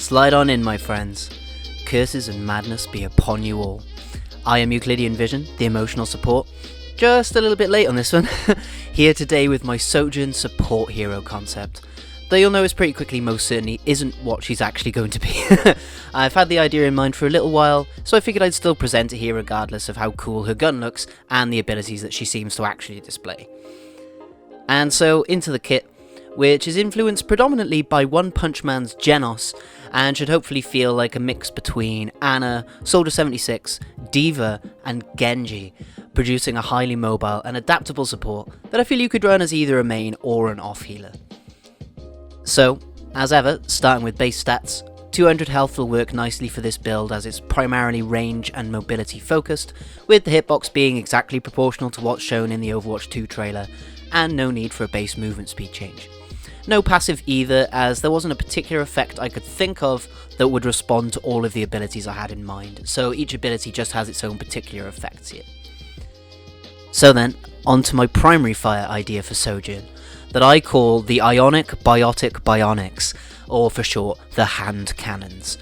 Slide on in, my friends. Curses and madness be upon you all. I am Euclidean Vision, the emotional support. Just a little bit late on this one. Here today with my Sojourn support hero concept. Though you'll notice pretty quickly most certainly isn't what she's actually going to be. I've had the idea in mind for a little while, so I figured I'd still present it here regardless of how cool her gun looks and the abilities that she seems to actually display. And so into the kit, which is influenced predominantly by One Punch Man's Genos, and should hopefully feel like a mix between Ana, Soldier 76, D.Va, and Genji, producing a highly mobile and adaptable support that I feel you could run as either a main or an off healer. So, as ever, starting with base stats, 200 health will work nicely for this build as it's primarily range and mobility focused, with the hitbox being exactly proportional to what's shown in the Overwatch 2 trailer, and no need for a base movement speed change. No passive either, as there wasn't a particular effect I could think of that would respond to all of the abilities I had in mind, so each ability just has its own particular effects here. So then, on to my primary fire idea for Sojourn, that I call the Ionic, Biotic, Bionics, or for short, the hand cannons.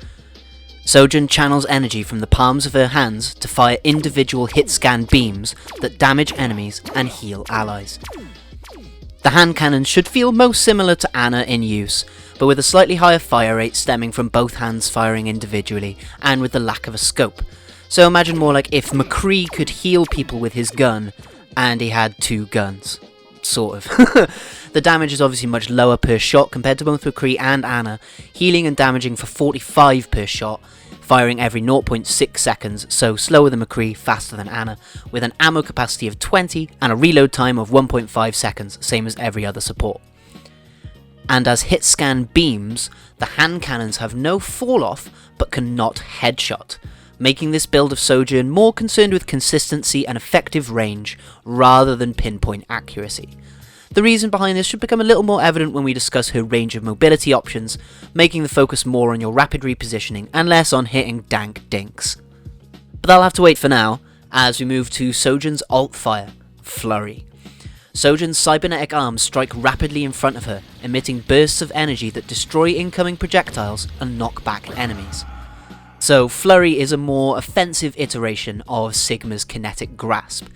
Sojourn channels energy from the palms of her hands to fire individual hit scan beams that damage enemies and heal allies. The hand cannons should feel most similar to Ana in use, but with a slightly higher fire rate stemming from both hands firing individually, and with the lack of a scope. So imagine more like if McCree could heal people with his gun, and he had two guns. Sort of. The damage is obviously much lower per shot compared to both McCree and Ana, healing and damaging for 45 per shot, firing every 0.6 seconds, so slower than McCree, faster than Ana, with an ammo capacity of 20 and a reload time of 1.5 seconds, same as every other support. And as hit scan beams, the hand cannons have no fall off but cannot headshot, making this build of Sojourn more concerned with consistency and effective range rather than pinpoint accuracy. The reason behind this should become a little more evident when we discuss her range of mobility options, making the focus more on your rapid repositioning and less on hitting dank dinks. But that'll have to wait for now, as we move to Sojourn's alt fire, Flurry. Sojourn's cybernetic arms strike rapidly in front of her, emitting bursts of energy that destroy incoming projectiles and knock back enemies. So Flurry is a more offensive iteration of Sigma's kinetic grasp,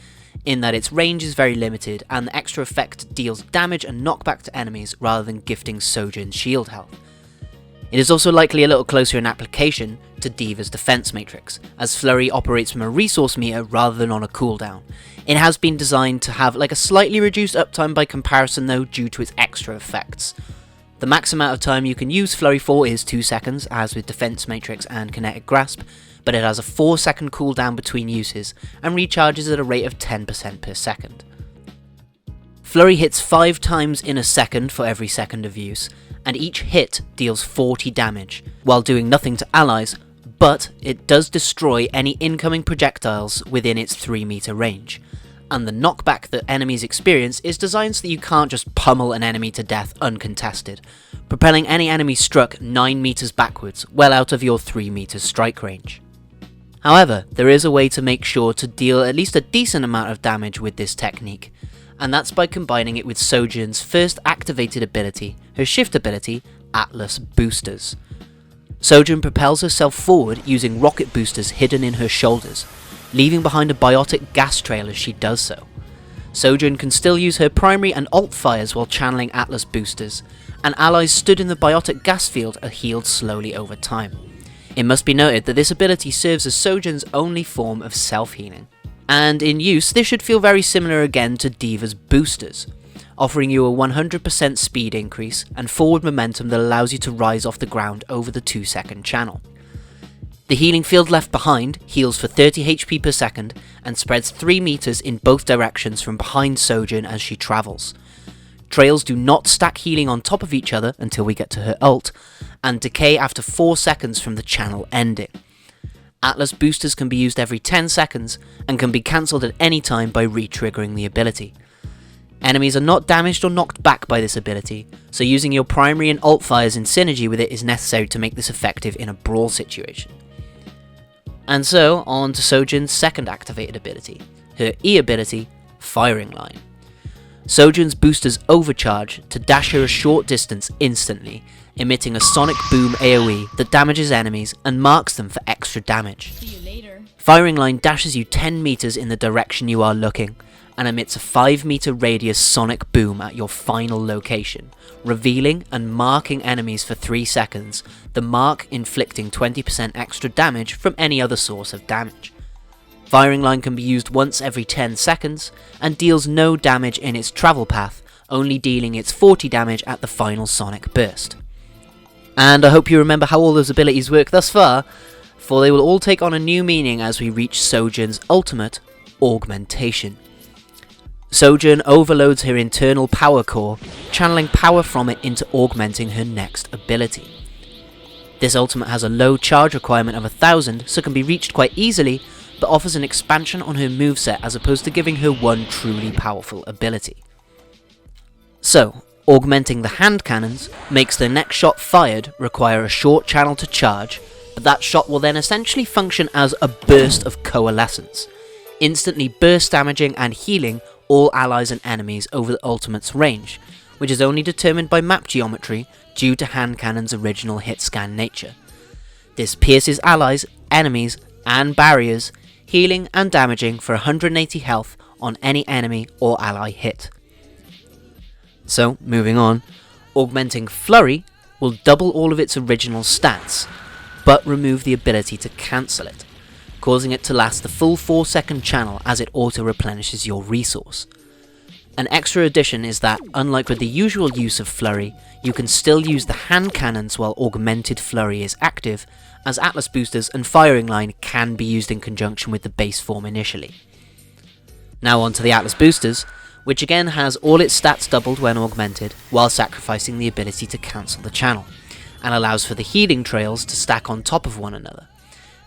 in that its range is very limited and the extra effect deals damage and knockback to enemies rather than gifting Sojourn's shield health. It is also likely a little closer in application to D.Va's defense matrix, as Flurry operates from a resource meter rather than on a cooldown. It has been designed to have like a slightly reduced uptime by comparison though due to its extra effects. The max amount of time you can use Flurry for is 2 seconds, as with Defense Matrix and Kinetic Grasp, but it has a 4-second cooldown between uses, and recharges at a rate of 10% per second. Flurry hits 5 times in a second for every second of use, and each hit deals 40 damage, while doing nothing to allies, but it does destroy any incoming projectiles within its 3-meter range. And the knockback that enemies experience is designed so that you can't just pummel an enemy to death uncontested, propelling any enemy struck 9 meters backwards, well out of your 3 meters strike range. However, there is a way to make sure to deal at least a decent amount of damage with this technique, and that's by combining it with Sojourn's first activated ability, her shift ability, Atlas Boosters. Sojourn propels herself forward using rocket boosters hidden in her shoulders, leaving behind a biotic gas trail as she does so. Sojourn can still use her primary and alt fires while channeling Atlas boosters, and allies stood in the biotic gas field are healed slowly over time. It must be noted that this ability serves as Sojourn's only form of self-healing, and in use this should feel very similar again to D.Va's boosters, offering you a 100% speed increase and forward momentum that allows you to rise off the ground over the 2-second channel. The healing field left behind heals for 30 HP per second and spreads 3 meters in both directions from behind Sojourn as she travels. Trails do not stack healing on top of each other until we get to her ult, and decay after 4 seconds from the channel ending. Atlas boosters can be used every 10 seconds and can be cancelled at any time by re-triggering the ability. Enemies are not damaged or knocked back by this ability, so using your primary and alt fires in synergy with it is necessary to make this effective in a brawl situation. And so, on to Sojourn's second activated ability, her E ability, Firing Line. Sojourn's boosters overcharge to dash her a short distance instantly, emitting a sonic boom AoE that damages enemies and marks them for extra damage. See you later. Firing Line dashes you 10 meters in the direction you are looking, and emits a 5-meter radius sonic boom at your final location, revealing and marking enemies for 3 seconds, the mark inflicting 20% extra damage from any other source of damage. Firing Line can be used once every 10 seconds, and deals no damage in its travel path, only dealing its 40 damage at the final sonic burst. And I hope you remember how all those abilities work thus far, for they will all take on a new meaning as we reach Sojourn's ultimate, Augmentation. Sojourn overloads her internal power core, channeling power from it into augmenting her next ability. This ultimate has a low charge requirement of 1000, so can be reached quite easily, but offers an expansion on her moveset as opposed to giving her one truly powerful ability. So, augmenting the hand cannons makes the next shot fired require a short channel to charge, but that shot will then essentially function as a burst of coalescence, instantly burst damaging and healing all allies and enemies over the ultimate's range, which is only determined by map geometry due to hand cannon's original hit scan nature. This pierces allies, enemies, and barriers, healing and damaging for 180 health on any enemy or ally hit. So, moving on, augmenting Flurry will double all of its original stats, but remove the ability to cancel it, causing it to last the full 4-second channel as it auto-replenishes your resource. An extra addition is that, unlike with the usual use of Flurry, you can still use the hand cannons while Augmented Flurry is active, as Atlas boosters and Firing Line can be used in conjunction with the base form initially. Now on to the Atlas boosters, which again has all its stats doubled when augmented, while sacrificing the ability to cancel the channel, and allows for the healing trails to stack on top of one another.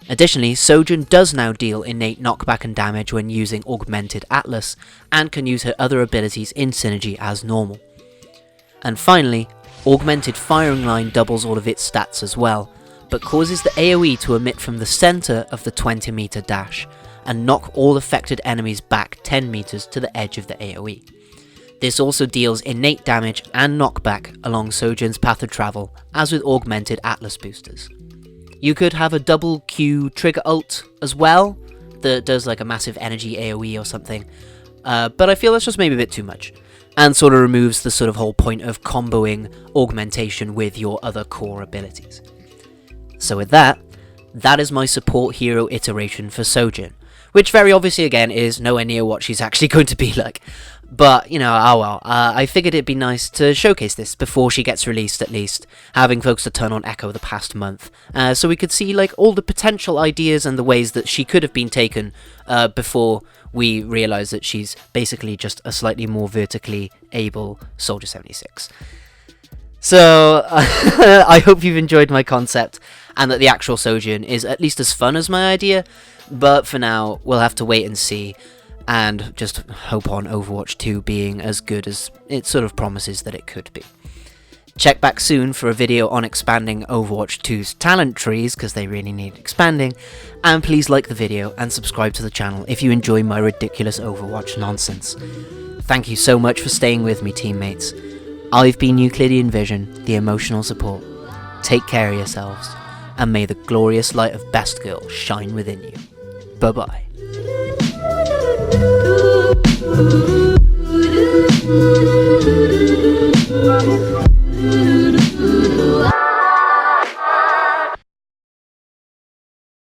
Additionally, Sojourn does now deal innate knockback and damage when using Augmented Atlas, and can use her other abilities in synergy as normal. And finally, Augmented Firing Line doubles all of its stats as well, but causes the AoE to emit from the centre of the 20-meter dash, and knock all affected enemies back 10 meters to the edge of the AoE. This also deals innate damage and knockback along Sojourn's path of travel, as with Augmented Atlas boosters. You could have a double Q trigger ult as well, that does like a massive energy AoE or something, but I feel that's just maybe a bit too much, and sort of removes the sort of whole point of comboing augmentation with your other core abilities. So with that is my support hero iteration for Sojourn, which very obviously again is nowhere near what she's actually going to be like. But, you know, oh well, I figured it'd be nice to showcase this before she gets released at least, having focused a ton on Echo the past month, so we could see like all the potential ideas and the ways that she could have been taken before we realise that she's basically just a slightly more vertically able Soldier 76. So, I hope you've enjoyed my concept, and that the actual Sojourn is at least as fun as my idea, but for now, we'll have to wait and see, and just hope on Overwatch 2 being as good as it sort of promises that it could be. Check back soon for a video on expanding Overwatch 2's talent trees, because they really need expanding, and please like the video and subscribe to the channel if you enjoy my ridiculous Overwatch nonsense. Thank you so much for staying with me, teammates. I've been Euclidean Vision, the emotional support. Take care of yourselves, and may the glorious light of Best Girl shine within you. Bye-bye.